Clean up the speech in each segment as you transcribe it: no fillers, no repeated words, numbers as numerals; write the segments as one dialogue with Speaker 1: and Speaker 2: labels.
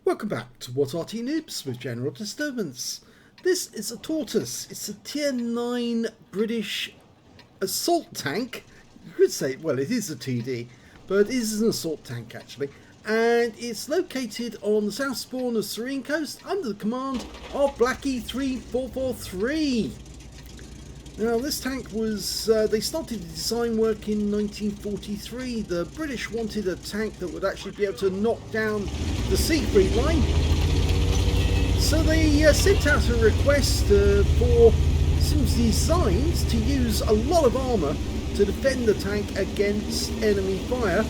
Speaker 1: Welcome back to What Arty Noobs with General Disturbance. This is a Tortoise. It's a Tier 9 British assault tank. You could say, well, it is a TD, but it is an assault tank actually. And it's located on the south spawn of Serene Coast under the command of blacky3443. Now this tank was, they started the design work in 1943. The British wanted a tank that would actually be able to knock down the Siegfried line. So they sent out a request for some designs to use a lot of armour to defend the tank against enemy fire,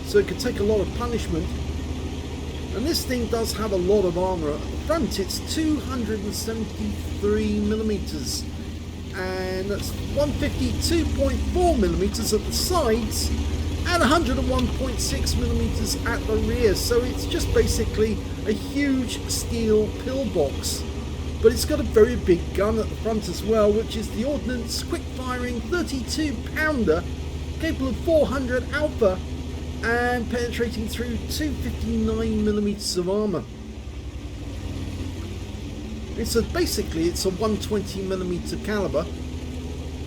Speaker 1: so it could take a lot of punishment. And this thing does have a lot of armour. At the front it's 273mm. And that's 152.4mm at the sides and 101.6mm at the rear, so it's just basically a huge steel pillbox. But it's got a very big gun at the front as well, which is the Ordnance quick firing 32 pounder capable of 400 alpha and penetrating through 259mm of armour. Basically it's a 120mm caliber,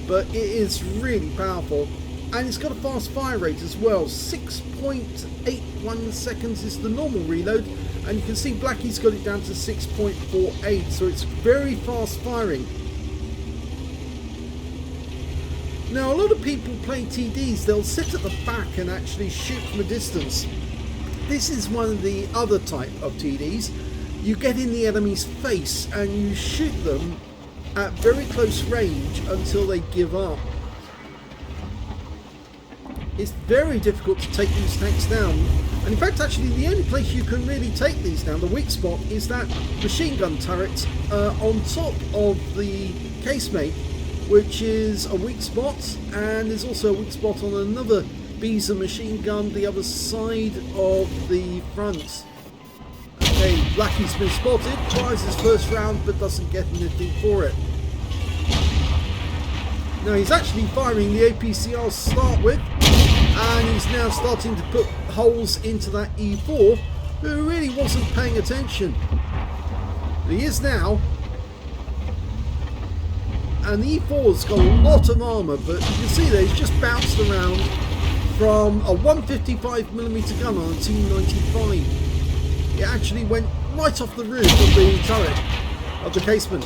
Speaker 1: but it is really powerful, and it's got a fast fire rate as well. 6.81 seconds is the normal reload, and you can see Blacky's got it down to 6.48, so it's very fast firing. Now a lot of people play TDs, they'll sit at the back and actually shoot from a distance. This is one of the other type of TDs. You get in the enemy's face and you shoot them at very close range until they give up. It's very difficult to take these tanks down, and in fact actually the only place you can really take these down, the weak spot, is that machine gun turret on top of the casemate, which is a weak spot, and there's also a weak spot on another Beezer machine gun the other side of the front. Okay, Blacky's been spotted, tries his first round but doesn't get anything for it. Now he's actually firing the APCR to start with, and he's now starting to put holes into that E4, who really wasn't paying attention. But he is now, and the E4's got a lot of armour, but you can see that he's just bounced around from a 155mm gun on a T95. It actually went right off the roof of the turret, of the casement.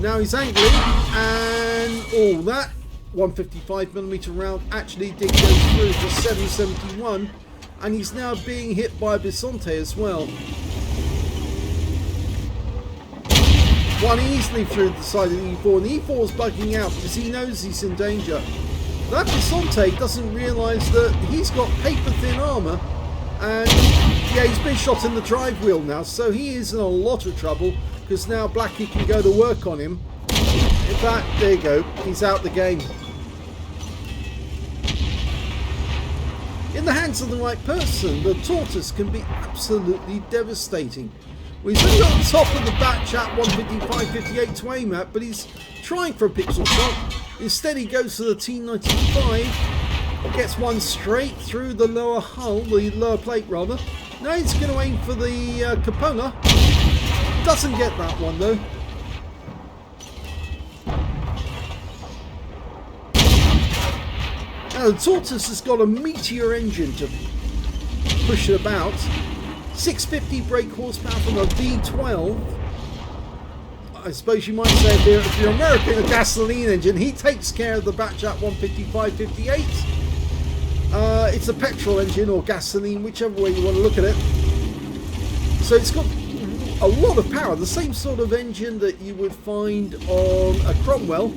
Speaker 1: Now he's angry, and that 155mm round actually did go through for 771, and he's now being hit by a Bisonte as well. One easily through the side of the E4, and the E4 is bugging out because he knows he's in danger. That Bisonte doesn't realise that he's got paper thin armour, and yeah, he's been shot in the drive wheel now, so he is in a lot of trouble, because now Blacky can go to work on him. In fact, there you go, he's out the game. In the hands of the right person, the Tortoise can be absolutely devastating. Well, he's only on top of the batch at 155-58 to aim at, but he's trying for a pixel shot. Instead he goes to the T95, gets one straight through the lower hull, the lower plate rather. Now he's going to aim for the cupola. Doesn't get that one though. Now the Tortoise has got a Meteor engine to push it about. 650 brake horsepower from a V12. I suppose you might say if you're American, a gasoline engine. He takes care of the batch at 155-58. It's a petrol engine or gasoline, whichever way you want to look at it. So it's got a lot of power, the same sort of engine that you would find on a Cromwell,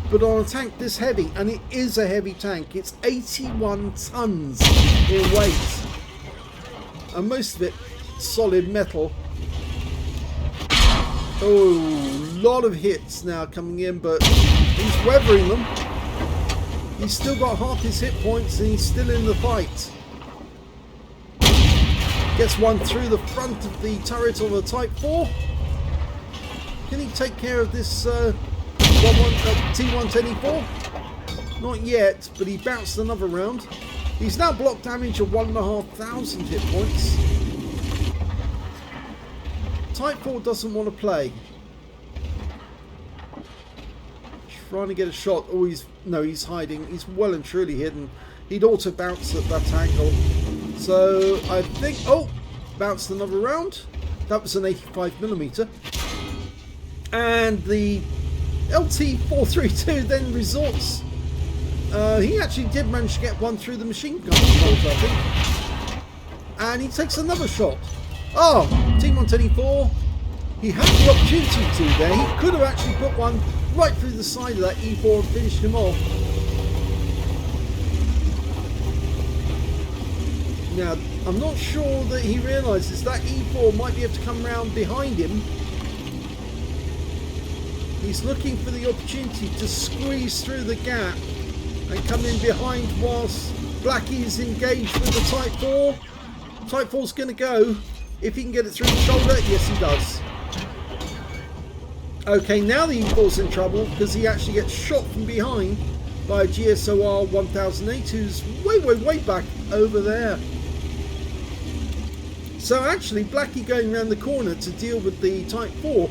Speaker 1: but on a tank this heavy, and it is a heavy tank. It's 81 tons in weight, and most of it solid metal. Oh, a lot of hits now coming in, but he's weathering them. He's still got half his hit points and he's still in the fight. Gets one through the front of the turret on the Type 4. Can he take care of this T124? Not yet, but he bounced another round. He's now block damage of 1,500 hit points. Type 4 doesn't want to play. Trying to get a shot. Oh, he's hiding. He's well and truly hidden. He'd auto bounce at that angle. So I think, oh, bounced another round. That was an 85mm. And the LT432 then resorts. He actually did manage to get one through the machine gun holder, I think. And he takes another shot. Oh, Team 124. He had the opportunity to there. He could have actually put one right through the side of that E4 and finished him off. Now, I'm not sure that he realises that E4 might be able to come round behind him. He's looking for the opportunity to squeeze through the gap and come in behind whilst Blackie is engaged with the Type 4. Type 4's going to go. If he can get it through the shoulder, yes he does. Okay, now the E4's in trouble because he actually gets shot from behind by a GSOR 1008 who's way back over there. So actually Blackie going around the corner to deal with the Type 4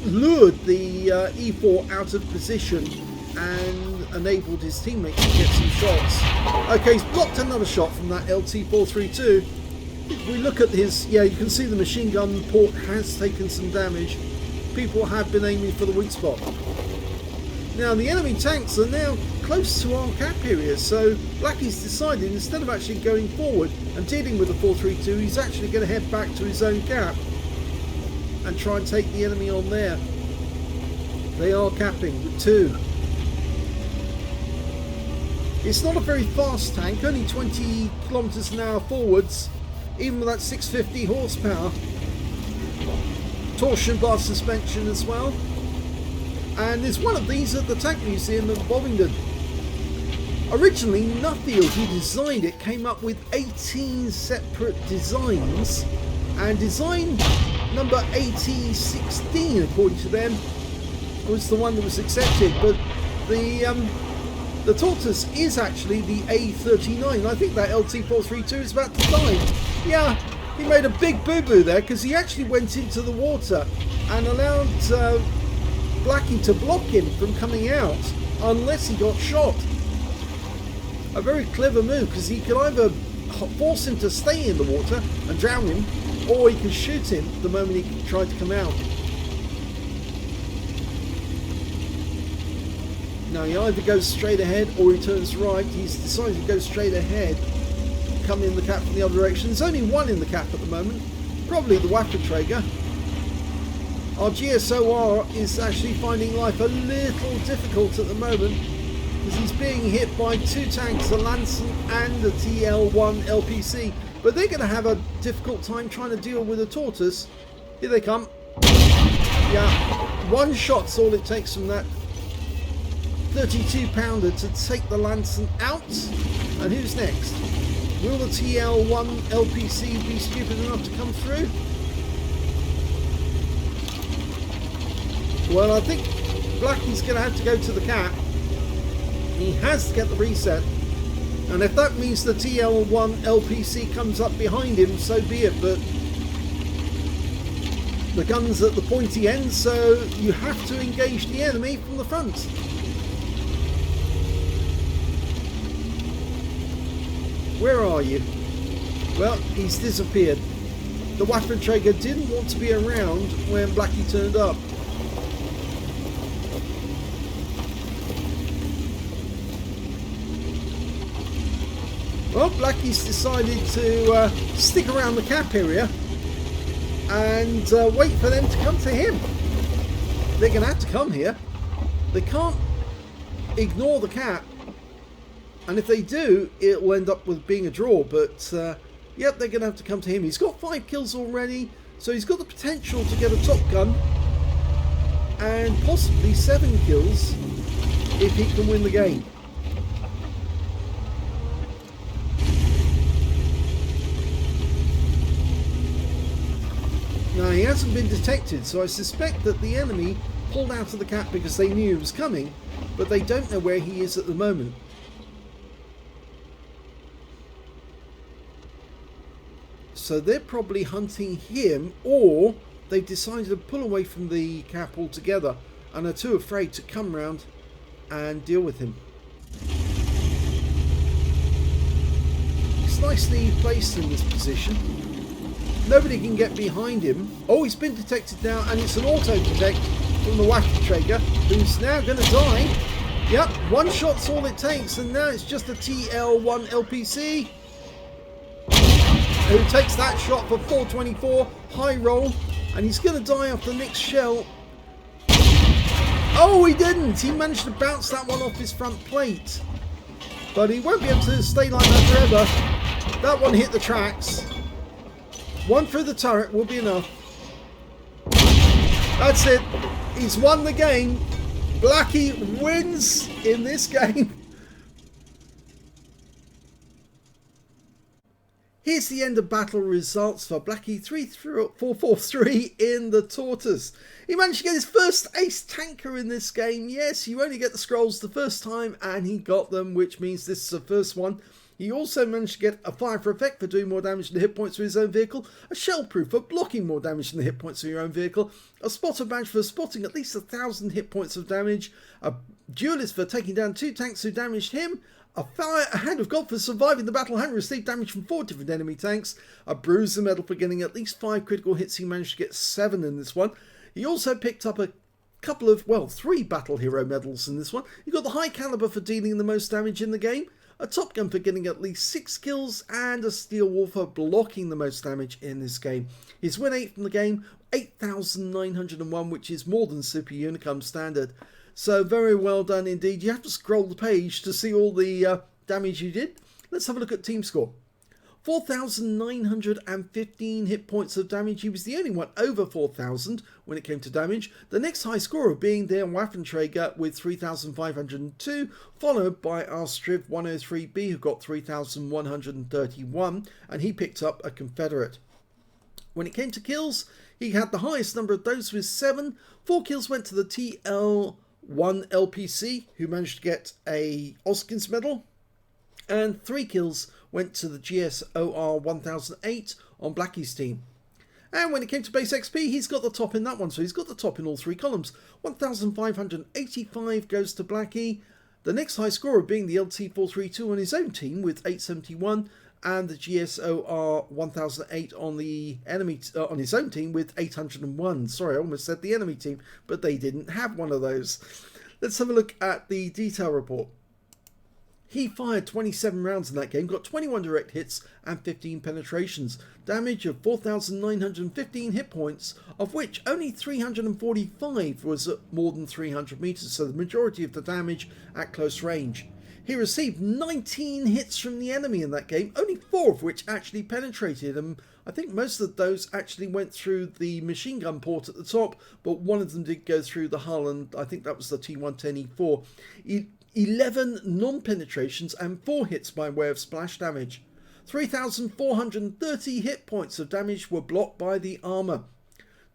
Speaker 1: lured the E4 out of position and enabled his teammates to get some shots. Okay, he's blocked another shot from that LT432. If we look at his, yeah, you can see the machine gun port has taken some damage. People have been aiming for the weak spot. Now the enemy tanks are now close to our cap area, so Blackie's decided instead of actually going forward and dealing with the 432, he's actually going to head back to his own cap and try and take the enemy on there. They are capping with 2. It's not a very fast tank, only 20 kilometers an hour forwards, even with that 650 horsepower. Torsion bar suspension as well. And there's one of these at the Tank Museum of Bovingdon. Originally, Nuffield, who designed it, came up with 18 separate designs, and design number 8016, according to them, was the one that was accepted. But the Tortoise is actually the A39. I think that LT432 is about to die. Yeah, he made a big boo-boo there because he actually went into the water and allowed Blackie to block him from coming out unless he got shot. A very clever move because he could either force him to stay in the water and drown him, or he could shoot him the moment he tried to come out. Now he either goes straight ahead or he turns right. He's decided to go straight ahead, come in the cap from the other direction. There's only one in the cap at the moment, probably the Waffenträger. Our GSOR is actually finding life a little difficult at the moment because he's being hit by 2 tanks, a Lanson and a TL1 LPC. But they're going to have a difficult time trying to deal with a Tortoise. Here they come. Yeah, one shot's all it takes from that 32-pounder to take the Lanson out. And who's next? Will the TL1 LPC be stupid enough to come through? Well, I think Blackie's going to have to go to the cap. He has to get the reset. And if that means the TL1 LPC comes up behind him, so be it. But the gun's at the pointy end, so you have to engage the enemy from the front. Where are you? Well, he's disappeared. The Waffenträger didn't want to be around when Blackie turned up. Well, Blackie's decided to stick around the cap area and wait for them to come to him. They're going to have to come here. They can't ignore the cap. And if they do, it will end up with being a draw. But, yep, they're going to have to come to him. He's got 5 kills already, so he's got the potential to get a top gun. And possibly 7 kills if he can win the game. Now, he hasn't been detected, so I suspect that the enemy pulled out of the cap because they knew he was coming, but they don't know where he is at the moment. So they're probably hunting him, or they've decided to pull away from the cap altogether and are too afraid to come round and deal with him. He's nicely placed in this position. Nobody can get behind him. Oh, he's been detected now, and it's an auto-detect from the Wacky Traeger, who's now going to die. Yep, one shot's all it takes, and now it's just a TL1 LPC who takes that shot for 424, high roll, and he's going to die off the next shell. Oh, he didn't! He managed to bounce that one off his front plate. But he won't be able to stay like that forever. That one hit the tracks. One through the turret will be enough. That's it. He's won the game. Blacky wins in this game. Here's the end of battle results for blacky3443 in the Tortoise. He managed to get his first ace tanker in this game. Yes, you only get the scrolls the first time, and he got them, which means this is the first one. He also managed to get a fire for effect for doing more damage than the hit points for his own vehicle, a shell proof for blocking more damage than the hit points of your own vehicle, a spotter badge for spotting at least 1,000 hit points of damage, a duelist for taking down 2 tanks who damaged him, a hand of God for surviving the battle and received damage from 4 different enemy tanks, a bruiser medal for getting at least 5 critical hits. He managed to get 7 in this one. He also picked up a couple of, well, 3 battle hero medals in this one. He got the high caliber for dealing the most damage in the game, a top gun for getting at least 6 kills, and a steel wall for blocking the most damage in this game. His win rate from the game, 8,901, which is more than Super Unicum standard. So very well done indeed. You have to scroll the page to see all the damage you did. Let's have a look at team score. 4,915 hit points of damage. He was the only one over 4,000 when it came to damage. The next high scorer being their Waffenträger with 3,502, followed by our Striv 103B who got 3,131, and he picked up a Confederate. When it came to kills, he had the highest number of those with 7. 4 kills went to the TL1 LPC, who managed to get a Oskins medal, and 3 kills went to the GSOR 1008 on Blacky's team. And when it came to base XP, he's got the top in that one, so he's got the top in all 3 columns. 1,585 goes to Blacky, the next high scorer being the LT432 on his own team with 871, and the GSOR 1008 on the enemy on his own team with 801. Sorry, I almost said the enemy team, but they didn't have one of those. Let's have a look at the detail report. He fired 27 rounds in that game, got 21 direct hits and 15 penetrations. Damage of 4,915 hit points, of which only 345 was at more than 300 meters, so the majority of the damage at close range. He received 19 hits from the enemy in that game, only 4 of which actually penetrated, and I think most of those actually went through the machine gun port at the top, but one of them did go through the hull, and I think that was the T110E4. 11 non-penetrations and 4 hits by way of splash damage. 3,430 hit points of damage were blocked by the armour.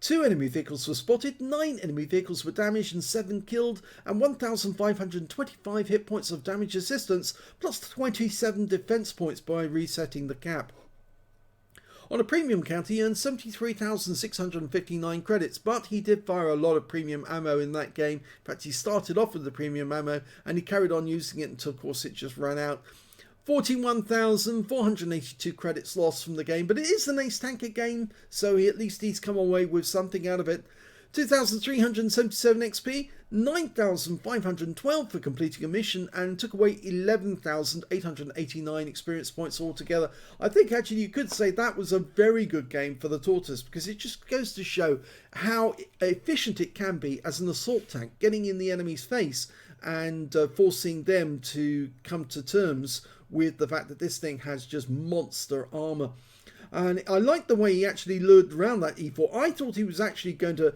Speaker 1: 2 enemy vehicles were spotted, 9 enemy vehicles were damaged and 7 killed, and 1,525 hit points of damage assistance, plus 27 defence points by resetting the cap. On a premium count, he earned 73,659 credits, but he did fire a lot of premium ammo in that game. In fact, he started off with the premium ammo, and he carried on using it until, of course, it just ran out. 41,482 credits lost from the game, but it is an ace tanker game, so at least he's come away with something out of it. 2,377 XP, 9,512 for completing a mission, and took away 11,889 experience points altogether. I think actually you could say that was a very good game for the Tortoise, because it just goes to show how efficient it can be as an assault tank, getting in the enemy's face and forcing them to come to terms with the fact that this thing has just monster armor. And I like the way he actually lured around that E4. I thought he was actually going to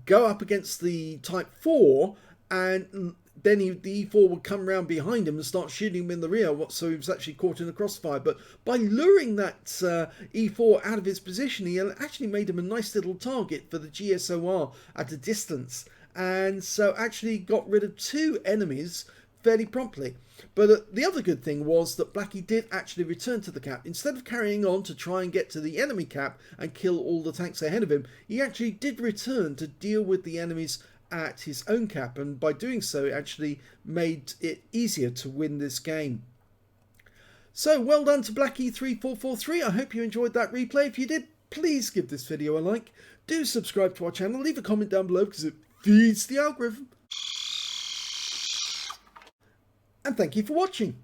Speaker 1: go up against the Type 4, and then the E4 would come around behind him and start shooting him in the rear, so he was actually caught in a crossfire. But by luring that E4 out of his position, he actually made him a nice little target for the GSOR at a distance, and so actually got rid of 2 enemies fairly promptly. But the other good thing was that Blacky did actually return to the cap. Instead of carrying on to try and get to the enemy cap and kill all the tanks ahead of him, he actually did return to deal with the enemies at his own cap, and by doing so it actually made it easier to win this game. So well done to blacky3443. I hope you enjoyed that replay. If you did, please give this video a like. Do subscribe to our channel, leave a comment down below because it feeds the algorithm. And thank you for watching.